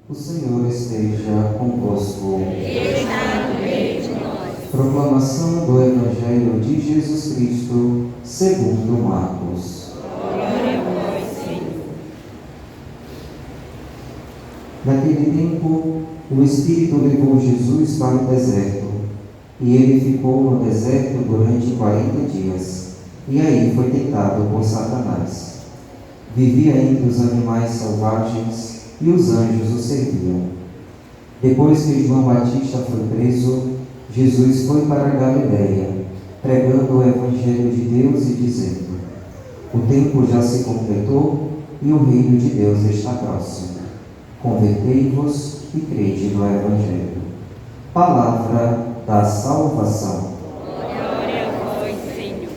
O Senhor esteja convosco. Ele está no meio de nós. Proclamação do Evangelho de Jesus Cristo, segundo Marcos. Glória a vós, Senhor. Naquele tempo, o Espírito levou Jesus para o deserto, e ele ficou no deserto durante 40 dias, e aí foi tentado por Satanás. Vivia entre os animais selvagens, e os anjos o serviam. Depois que João Batista foi preso, Jesus foi para a Galiléia, pregando o Evangelho de Deus e dizendo: o tempo já se completou e o reino de Deus está próximo. Convertei-vos e crede no Evangelho. Palavra da salvação. Glória a vós, Senhor.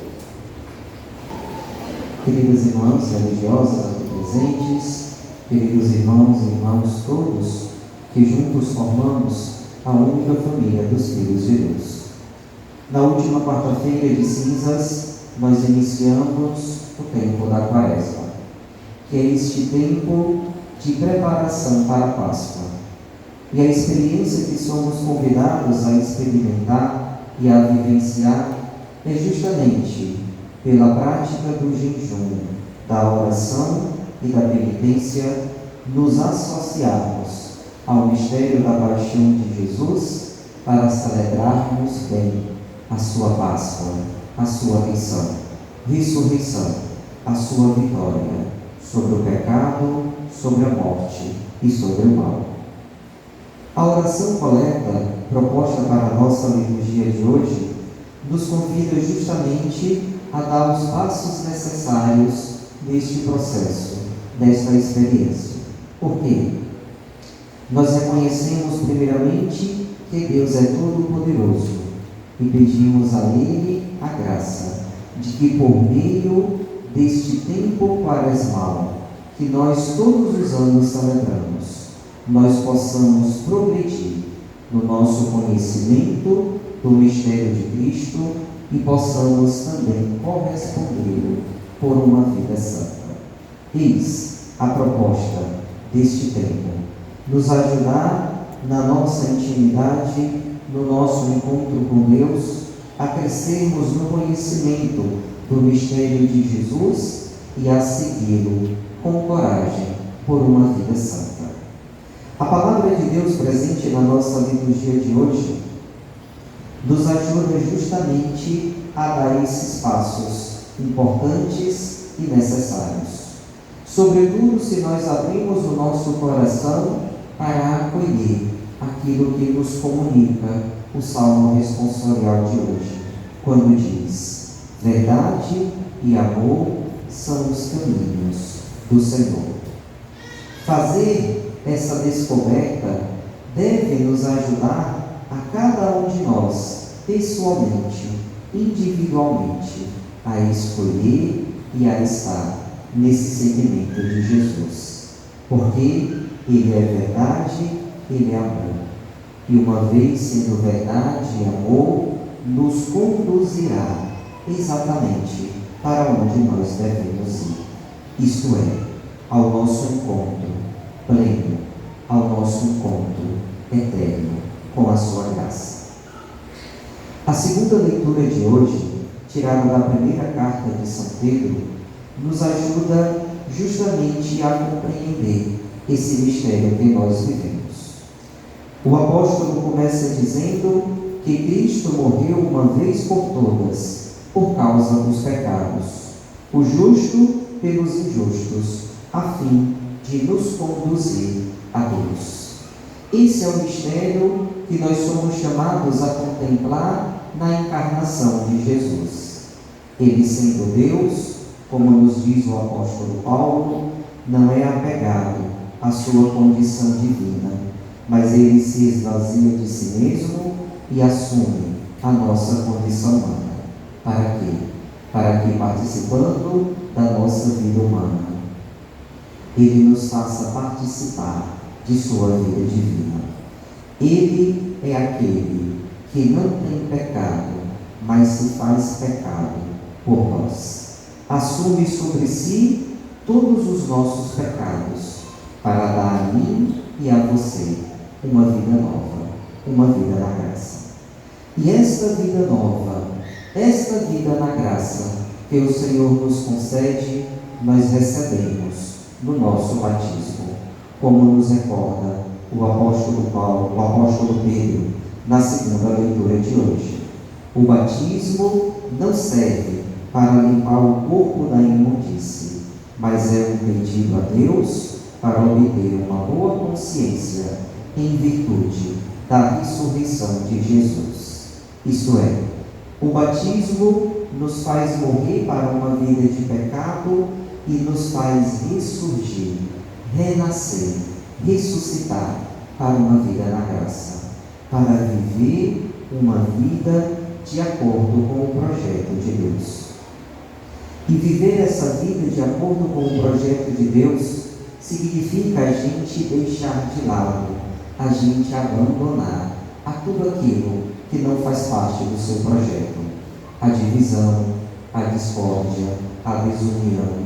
Queridas irmãs religiosas aqui presentes, queridos irmãos e irmãs todos, que juntos formamos a única família dos filhos de Deus. Na última quarta-feira de cinzas, nós iniciamos o tempo da Quaresma, que é este tempo de preparação para a Páscoa. E a experiência que somos convidados a experimentar e a vivenciar é justamente pela prática do jejum, da oração e da penitência, nos associarmos ao mistério da paixão de Jesus para celebrarmos bem a sua Páscoa, a sua ressurreição, a sua vitória sobre o pecado, sobre a morte e sobre o mal. A oração coleta, proposta para a nossa liturgia de hoje, nos convida justamente a dar os passos necessários neste processo, nesta experiência. Por quê? Nós reconhecemos primeiramente que Deus é todo-poderoso e pedimos a Ele a graça de que por meio deste tempo quaresmal que nós todos os anos celebramos, nós possamos progredir no nosso conhecimento do mistério de Cristo e possamos também corresponder por uma vida santa. Eis a proposta deste tempo: nos ajudar na nossa intimidade, no nosso encontro com Deus, a crescermos no conhecimento do mistério de Jesus e a segui-lo com coragem por uma vida santa. A palavra de Deus presente na nossa liturgia de hoje nos ajuda justamente a dar esses passos importantes e necessários. Sobretudo se nós abrimos o nosso coração para acolher aquilo que nos comunica o Salmo responsorial de hoje, quando diz: verdade e amor são os caminhos do Senhor. Fazer essa descoberta deve nos ajudar a cada um de nós, pessoalmente, individualmente, a escolher e a estar nesse seguimento de Jesus, porque Ele é verdade, Ele é amor, e uma vez sendo verdade e amor, nos conduzirá exatamente para onde nós devemos ir, isto é, ao nosso encontro pleno, ao nosso encontro eterno com a sua graça. A segunda leitura de hoje, tirada da primeira carta de São Pedro, nos ajuda justamente a compreender esse mistério que nós vivemos. O apóstolo começa dizendo que Cristo morreu uma vez por todas, por causa dos pecados, o justo pelos injustos, a fim de nos conduzir a Deus. Esse é o mistério que nós somos chamados a contemplar na encarnação de Jesus. Ele, sendo Deus, como nos diz o apóstolo Paulo, não é apegado à sua condição divina, mas ele se esvazia de si mesmo e assume a nossa condição humana. Para quê? Para que, participando da nossa vida humana, Ele nos faça participar de sua vida divina. Ele é aquele que não tem pecado, mas se faz pecado por nós. Assume sobre si todos os nossos pecados, para dar a mim e a você uma vida nova, uma vida na graça. E esta vida nova, esta vida na graça que o Senhor nos concede, nós recebemos no nosso batismo, como nos recorda o apóstolo Paulo, o apóstolo Pedro, na segunda leitura de hoje. O batismo não serve para limpar o corpo da imundície, mas é um pedido a Deus para obter uma boa consciência em virtude da ressurreição de Jesus. Isto é, o batismo nos faz morrer para uma vida de pecado e nos faz ressurgir, renascer, ressuscitar para uma vida na graça, para viver uma vida de acordo com o projeto de Deus. E viver essa vida de acordo com o projeto de Deus significa a gente deixar de lado, a gente abandonar a tudo aquilo que não faz parte do seu projeto. A divisão, a discórdia, a desunião,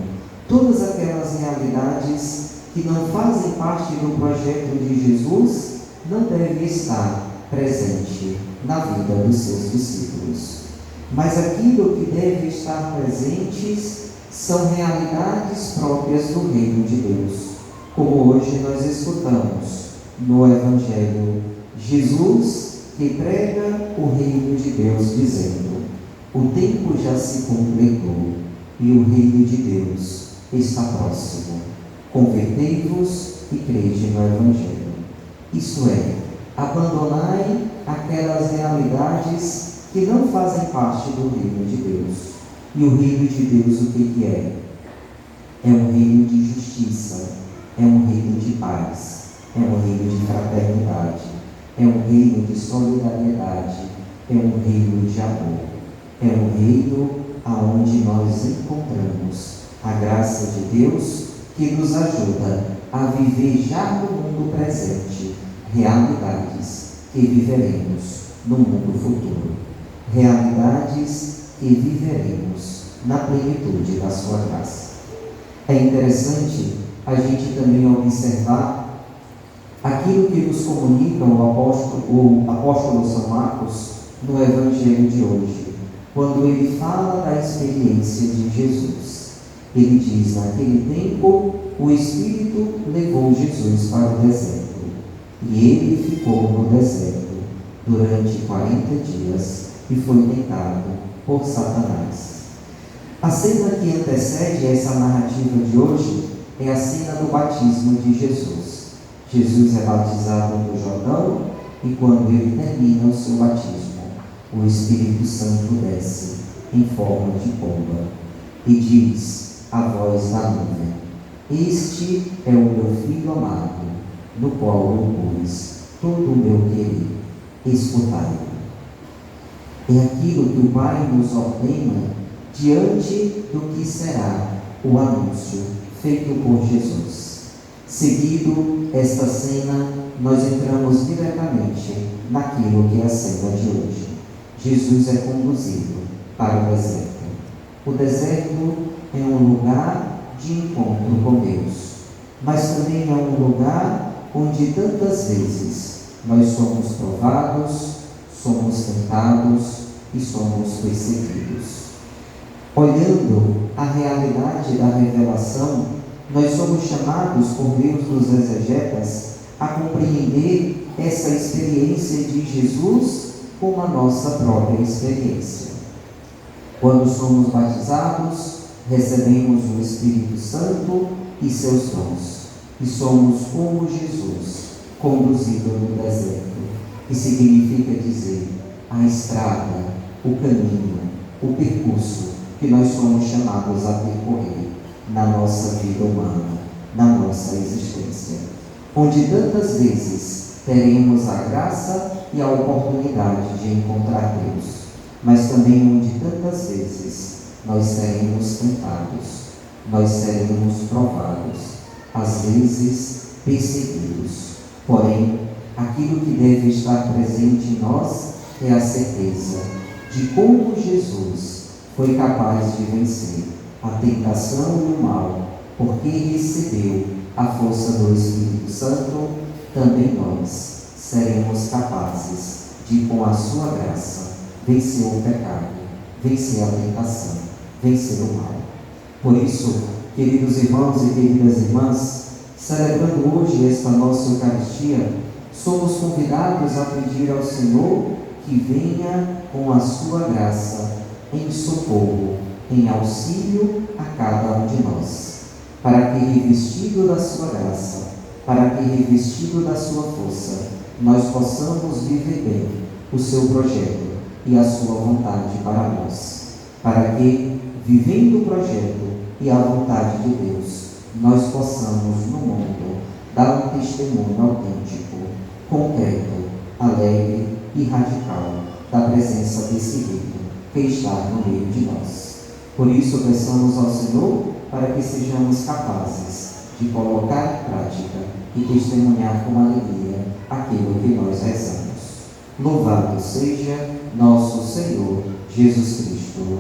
todas aquelas realidades que não fazem parte do projeto de Jesus não devem estar presente na vida dos seus discípulos. Mas aquilo que deve estar presentes são realidades próprias do reino de Deus, como hoje nós escutamos no Evangelho, Jesus que prega o reino de Deus dizendo: o tempo já se completou e o reino de Deus está próximo. Convertei-vos e crede no Evangelho. Isto é, abandonai aquelas realidades que não fazem parte do reino de Deus. E o reino de Deus o que é? É um reino de justiça, é um reino de paz, é um reino de fraternidade, é um reino de solidariedade, é um reino de amor, é um reino aonde nós encontramos a graça de Deus que nos ajuda a viver já no mundo presente realidades que viveremos no mundo futuro, realidades que viveremos na plenitude da sua graça. É interessante a gente também observar aquilo que nos comunica o apóstolo São Marcos no Evangelho de hoje, quando ele fala da experiência de Jesus. Ele diz: naquele tempo o Espírito levou Jesus para o deserto, e ele ficou no deserto durante 40 dias e foi tentado por Satanás. A cena que antecede essa narrativa de hoje é a cena do batismo de Jesus. Jesus é batizado no Jordão e quando ele termina o seu batismo, o Espírito Santo desce em forma de pomba e diz a voz da nuvem: este é o meu Filho amado, no qual eu pus todo o meu querer, escutai-o. É aquilo que o Pai nos ordena diante do que será o anúncio feito por Jesus. Seguido esta cena, nós entramos diretamente naquilo que é a cena de hoje. Jesus é conduzido para o deserto. O deserto é um lugar de encontro com Deus, mas também é um lugar onde tantas vezes nós somos provados, somos tentados e somos perseguidos. Olhando a realidade da revelação, nós somos chamados por Deus dos exegetas a compreender essa experiência de Jesus como a nossa própria experiência. Quando somos batizados, recebemos o Espírito Santo e seus dons, e somos como Jesus, conduzido no deserto, que significa dizer a estrada, o caminho, o percurso que nós somos chamados a percorrer na nossa vida humana, na nossa existência, onde tantas vezes teremos a graça e a oportunidade de encontrar Deus, mas também onde tantas vezes nós seremos tentados, nós seremos provados, às vezes perseguidos. Porém, aquilo que deve estar presente em nós é a certeza de como Jesus foi capaz de vencer a tentação e o mal, porque recebeu a força do Espírito Santo também nós seremos capazes de, com a sua graça, vencer o pecado, vencer a tentação, vencer o mal. Por isso, queridos irmãos e queridas irmãs, celebrando hoje esta nossa Eucaristia, somos convidados a pedir ao Senhor que venha com a sua graça em socorro, em auxílio a cada um de nós, para que, revestido da sua graça, para que, revestido da sua força, nós possamos viver bem o seu projeto e a sua vontade para nós, para que, vivendo o projeto e a vontade de Deus, nós possamos no mundo dar um testemunho autêntico, concreto, alegre e radical da presença desse Filho que está no meio de nós. Por isso, peçamos ao Senhor para que sejamos capazes de colocar em prática e testemunhar com alegria aquilo que nós rezamos. Louvado seja nosso Senhor Jesus Cristo.